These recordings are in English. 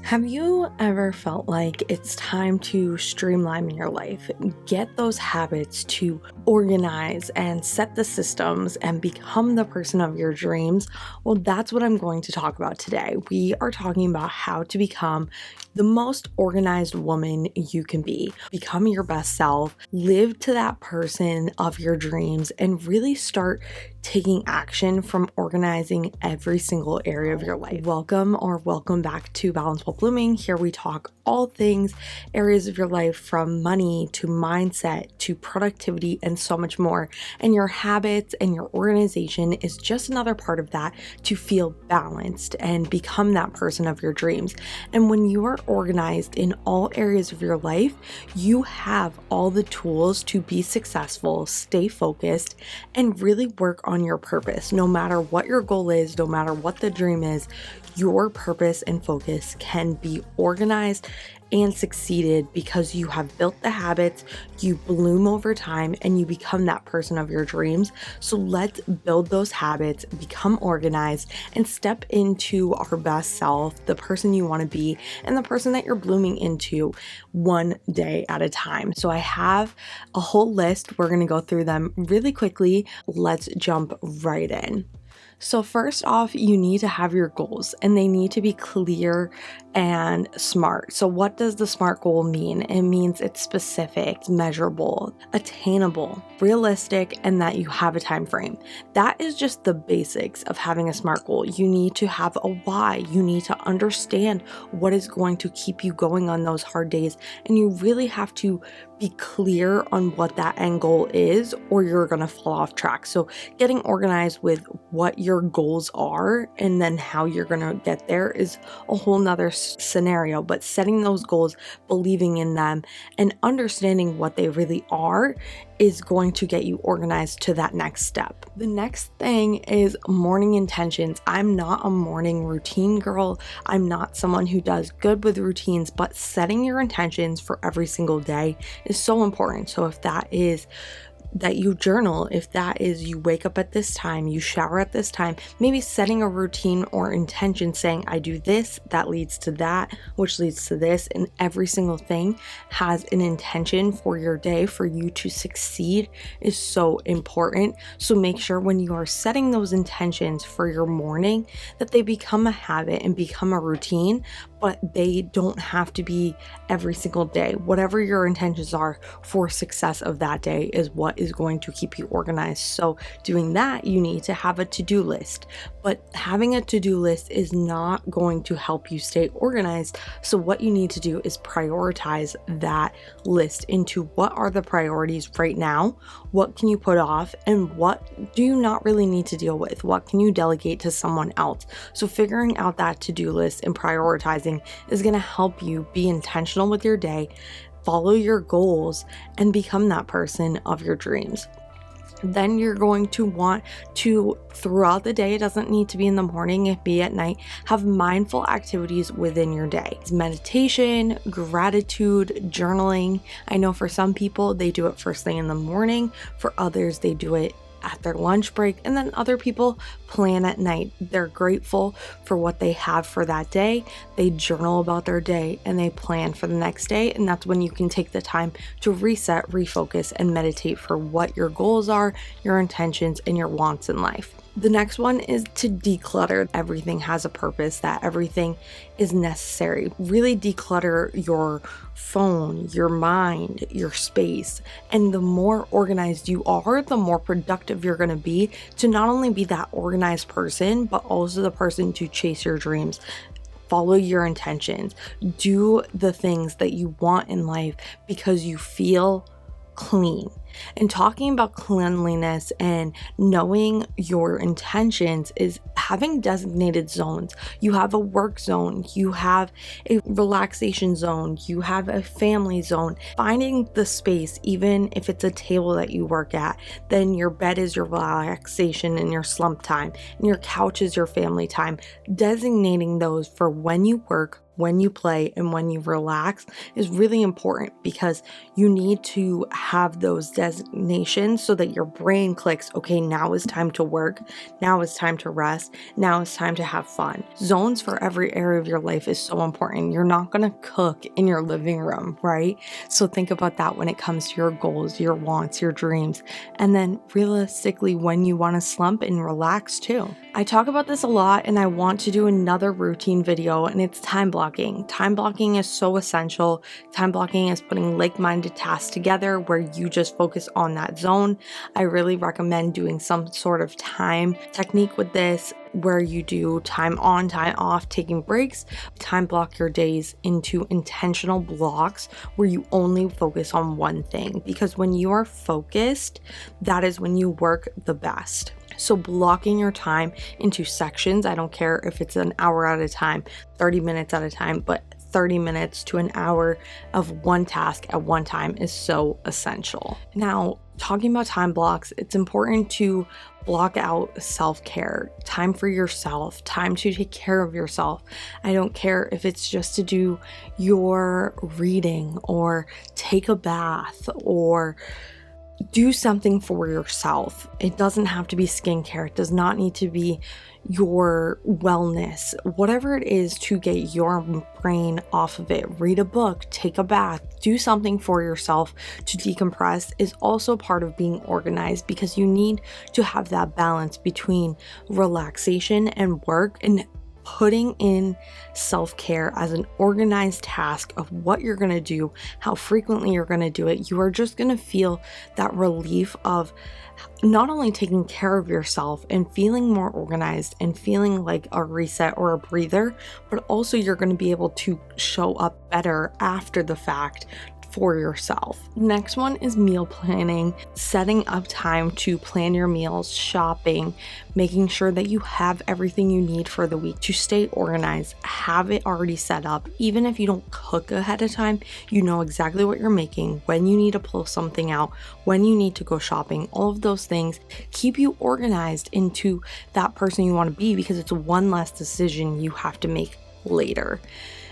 Have you ever felt like it's time to streamline your life, get those habits to organize and set the systems and become the person of your dreams? Well, that's what I'm going to talk about today. We are talking about how to become the most organized woman you can be, become your best self, live to that person of your dreams, and really start taking action from organizing every single area of your life. Welcome back to Balance While Blooming. Here we talk all things areas of your life, from money to mindset to productivity and so much more. And your habits and your organization is just another part of that to feel balanced and become that person of your dreams. And when you are organized in all areas of your life, you have all the tools to be successful, stay focused, and really work on your purpose. No matter what your goal is, no matter what the dream is, your purpose and focus can be organized and succeeded because you have built the habits, you bloom over time, and you become that person of your dreams. So let's build those habits, become organized, and step into our best self, the person you want to be, and the person that you're blooming into one day at a time. So I have a whole list. We're going to go through them really quickly. Let's jump right in. So first off, you need to have your goals, and they need to be clear and SMART. So what does the SMART goal mean? It means it's specific, measurable, attainable, realistic, and that you have a time frame. That is just the basics of having a SMART goal. You need to have a why. You need to understand what is going to keep you going on those hard days, and you really have to be clear on what that end goal is, or you're going to fall off track. So getting organized with what your goals are and then how you're going to get there is a whole nother scenario. But setting those goals, believing in them, and understanding what they really are is going to get you organized to that next step. The next thing is morning intentions. I'm not a morning routine girl. I'm not someone who does good with routines, but setting your intentions for every single day is so important. So if that is that you journal, if that is you wake up at this time, you shower at this time, maybe setting a routine or intention saying, I do this, that leads to that, which leads to this, and every single thing has an intention for your day for you to succeed is so important. So make sure when you are setting those intentions for your morning that they become a habit and become a routine, but they don't have to be every single day. Whatever your intentions are for success of that day is what is going to keep you organized. So doing that, you need to have a to-do list, but having a to-do list is not going to help you stay organized. So what you need to do is prioritize that list into what are the priorities right now, what can you put off, and what do you not really need to deal with? What can you delegate to someone else? So figuring out that to-do list and prioritizing is going to help you be intentional with your day, follow your goals, and become that person of your dreams. Then you're going to want to, throughout the day, it doesn't need to be in the morning, it be at night, have mindful activities within your day. It's meditation, gratitude, journaling. I know for some people, they do it first thing in the morning. For others, they do it at their lunch break, and then other people plan at night. They're grateful for what they have for that day. They journal about their day and they plan for the next day, and that's when you can take the time to reset, refocus, and meditate for what your goals are, your intentions, and your wants in life. The next one is to declutter. Everything has a purpose, that everything is necessary. Really declutter your phone, your mind, your space. And the more organized you are, the more productive you're going to be to not only be that organized person, but also the person to chase your dreams. Follow your intentions. Do the things that you want in life because you feel clean. And talking about cleanliness and knowing your intentions is having designated zones. You have a work zone, you have a relaxation zone, you have a family zone. Finding the space, even if it's a table that you work at, then your bed is your relaxation and your slump time, and your couch is your family time. Designating those for when you work, when you play, and when you relax is really important because you need to have those designation so that your brain clicks, okay, now is time to work, now is time to rest, now is time to have fun. Zones for every area of your life is so important. You're not going to cook in your living room, right? So think about that when it comes to your goals, your wants, your dreams, and then realistically when you want to slump and relax too. I talk about this a lot and I want to do another routine video, and it's time blocking. Time blocking is so essential. Time blocking is putting like-minded tasks together where you just focus on that zone. I really recommend doing some sort of time technique with this where you do time on, time off, taking breaks. Time block your days into intentional blocks where you only focus on one thing, because when you are focused, that is when you work the best. So blocking your time into sections, I don't care if it's an hour at a time, 30 minutes at a time, but 30 minutes to an hour of one task at one time is so essential. Now, talking about time blocks, it's important to block out self-care, time for yourself, time to take care of yourself. I don't care if it's just to do your reading or take a bath or do something for yourself. It doesn't have to be skincare. It does not need to be your wellness. Whatever it is to get your brain off of it. Read a book, take a bath, do something for yourself to decompress is also part of being organized, because you need to have that balance between relaxation and work, and putting in self-care as an organized task of what you're going to do, how frequently you're going to do it. You are just going to feel that relief of not only taking care of yourself and feeling more organized and feeling like a reset or a breather, but also you're going to be able to show up better after the fact for yourself. Next one is meal planning, setting up time to plan your meals, shopping, making sure that you have everything you need for the week to stay organized, have it already set up. Even if you don't cook ahead of time, you know exactly what you're making, when you need to pull something out, when you need to go shopping. All of those things keep you organized into that person you want to be, because it's one less decision you have to make later.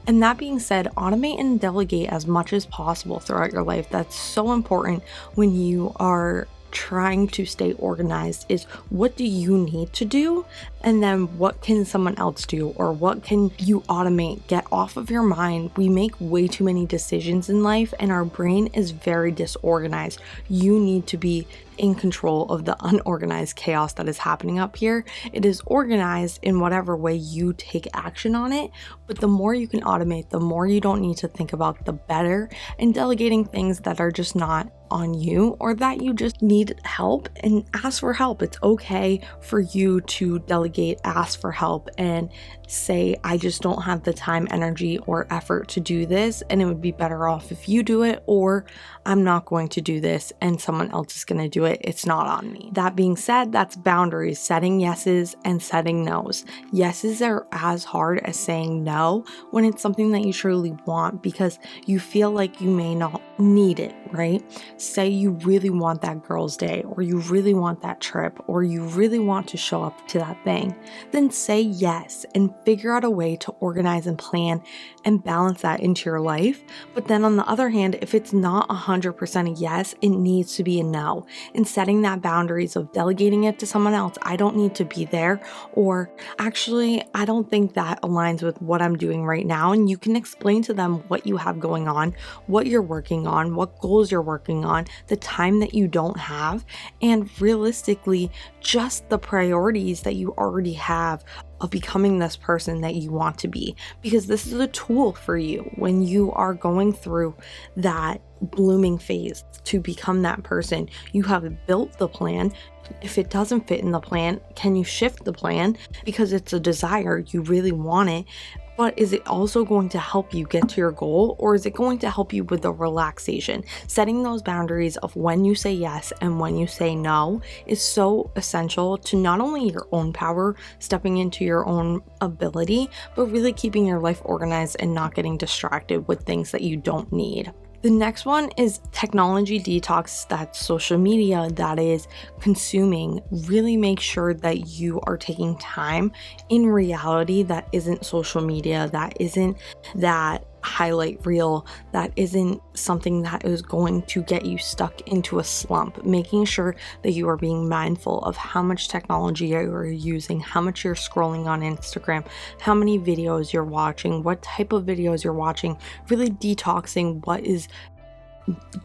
And that being said, automate and delegate as much as possible throughout your life. That's so important when you are trying to stay organized. Is what do you need to do, and then what can someone else do, or what can you automate? Get off of your mind. We make way too many decisions in life and our brain is very disorganized. You need to be in control of the unorganized chaos that is happening up here. It is organized in whatever way you take action on it, but the more you can automate, the more you don't need to think about, the better. And delegating things that are just not on you, or that you just need help, and ask for help. It's okay for you to delegate, ask for help, and say, I just don't have the time, energy, or effort to do this, and it would be better off if you do it, or I'm not going to do this and someone else is going to do it. It's not on me. That being said, that's boundaries, setting yeses and setting nos. Yeses are as hard as saying no when it's something that you truly want, because you feel like you may not need it, right? Say you really want that girl's day, or you really want that trip, or you really want to show up to that thing. Then say yes and figure out a way to organize and plan and balance that into your life. But then on the other hand, if it's not 100% a yes, it needs to be a no. And setting that boundaries of delegating it to someone else. I don't need to be there, or actually, I don't think that aligns with what I'm doing right now. And you can explain to them what you have going on, what you're working on, what goals you're working on, the time that you don't have, and realistically, just the priorities that you already have of becoming this person that you want to be, because this is a tool for you when you are going through that blooming phase to become that person. You have built the plan. If it doesn't fit in the plan, can you shift the plan because it's a desire, you really want it? But is it also going to help you get to your goal, or is it going to help you with the relaxation? Setting those boundaries of when you say yes and when you say no is so essential to not only your own power, stepping into your own ability, but really keeping your life organized and not getting distracted with things that you don't need. The next one is technology detox. That's social media that is consuming. Really make sure that you are taking time in reality that isn't social media, that isn't that highlight reel that isn't something that is going to get you stuck into a slump. Making sure that you are being mindful of how much technology you're using, how much you're scrolling on Instagram, how many videos you're watching, what type of videos you're watching, really detoxing what is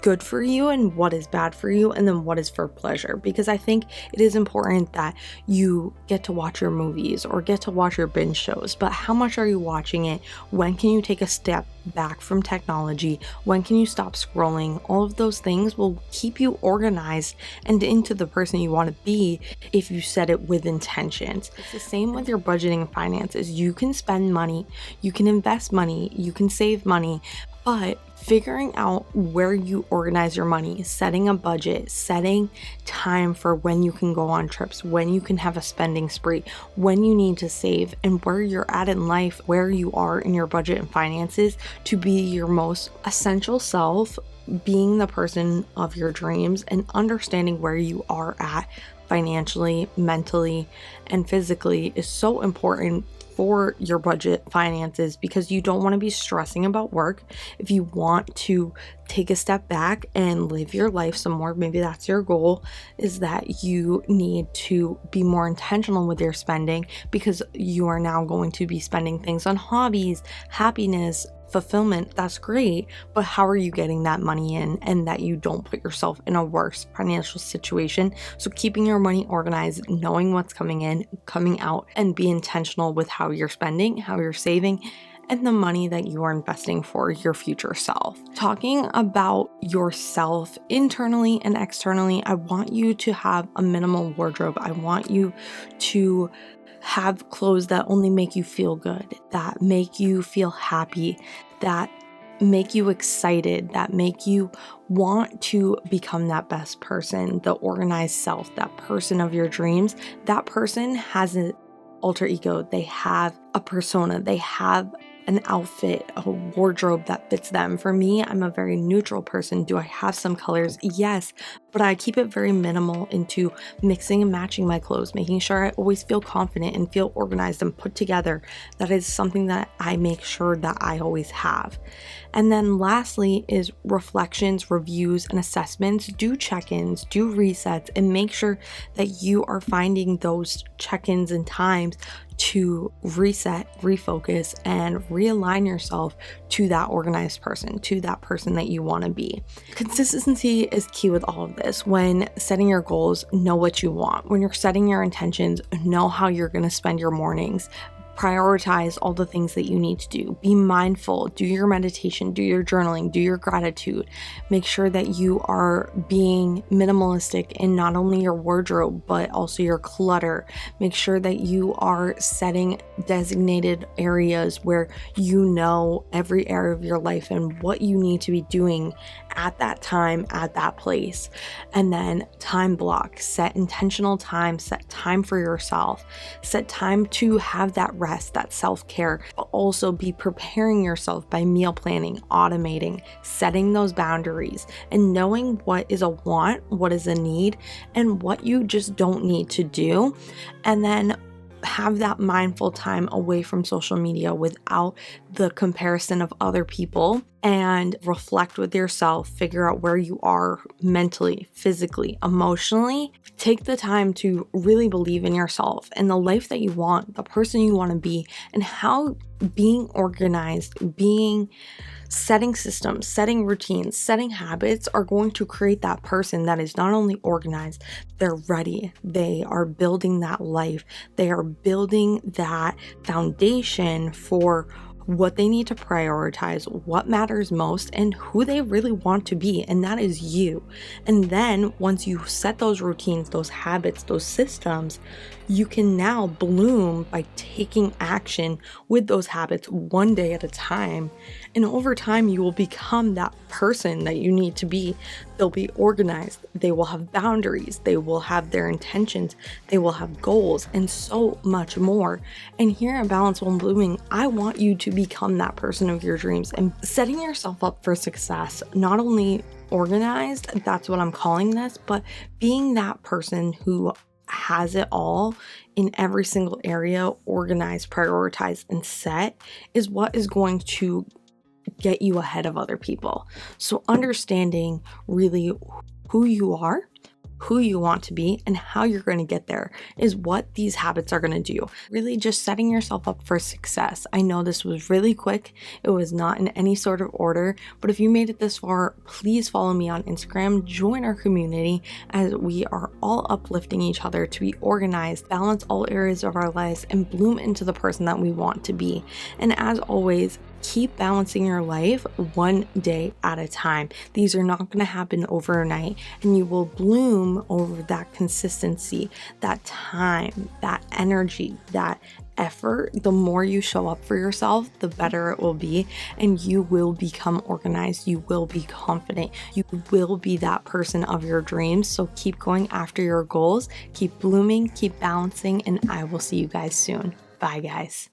good for you and what is bad for you, and then what is for pleasure. Because I think it is important that you get to watch your movies or get to watch your binge shows, but how much are you watching it? When can you take a step back from technology? When can you stop scrolling? All of those things will keep you organized and into the person you want to be if you set it with intentions. It's the same with your budgeting and finances. You can spend money, you can invest money, you can save money, but figuring out where you organize your money, setting a budget, setting time for when you can go on trips, when you can have a spending spree, when you need to save, and where you're at in life, where you are in your budget and finances to be your most essential self, being the person of your dreams, and understanding where you are at financially, mentally, and physically is so important for your budget finances, because you don't want to be stressing about work. If you want to take a step back and live your life some more, maybe that's your goal, is that you need to be more intentional with your spending, because you are now going to be spending things on hobbies, happiness, fulfillment. That's great, but how are you getting that money in, and that you don't put yourself in a worse financial situation? So keeping your money organized, knowing what's coming in, coming out, and be intentional with how you're spending, how you're saving, and the money that you are investing for your future self. Talking about yourself internally and externally, I want you to have a minimal wardrobe. I want you to have clothes that only make you feel good, that make you feel happy, that make you excited, that make you want to become that best person, the organized self, that person of your dreams. That person has an alter ego, they have a persona, they have an outfit, a wardrobe that fits them. For me, I'm a very neutral person. Do I have some colors? Yes, but I keep it very minimal into mixing and matching my clothes, making sure I always feel confident and feel organized and put together. That is something that I make sure that I always have. And then lastly is reflections, reviews, and assessments. Do check-ins, do resets, and make sure that you are finding those check-ins and times to reset, refocus, and realign yourself to that organized person, to that person that you want to be. Consistency is key with all of this. When setting your goals, know what you want. When you're setting your intentions, know how you're going to spend your mornings. Prioritize all the things that you need to do. Be mindful, do your meditation, do your journaling, do your gratitude. Make sure that you are being minimalistic in not only your wardrobe, but also your clutter. Make sure that you are setting designated areas where you know every area of your life and what you need to be doing at that time, at that place. And then time block, set intentional time, set time for yourself, set time to have that rest, that self-care, but also be preparing yourself by meal planning, automating, setting those boundaries, and knowing what is a want, what is a need, and what you just don't need to do. And then have that mindful time away from social media without the comparison of other people, and reflect with yourself, figure out where you are mentally, physically, emotionally. Take the time to really believe in yourself and the life that you want, the person you want to be, and how being organized, setting systems, setting routines, setting habits are going to create that person that is not only organized, they're ready. They are building that life. They are building that foundation for what they need to prioritize, what matters most, and who they really want to be, and that is you. And then once you set those routines, those habits, those systems, you can now bloom by taking action with those habits one day at a time. And over time, you will become that person that you need to be. They'll be organized. They will have boundaries. They will have their intentions. They will have goals and so much more. And here at Balance While Blooming, I want you to become that person of your dreams and setting yourself up for success, not only organized, that's what I'm calling this, but being that person who has it all in every single area, organized, prioritized, and set, is what is going to get you ahead of other people. So understanding really who you are, who you want to be, and how you're going to get there is what these habits are going to do. Really just setting yourself up for success. I know this was really quick. It was not in any sort of order, but if you made it this far, please follow me on Instagram, join our community, as we are all uplifting each other to be organized, balance all areas of our lives, and bloom into the person that we want to be. And as always, keep balancing your life one day at a time. These are not going to happen overnight, and you will bloom over that consistency, that time, that energy, that effort. The more you show up for yourself, the better it will be, and you will become organized. You will be confident. You will be that person of your dreams. So keep going after your goals, keep blooming, keep balancing, and I will see you guys soon. Bye, guys.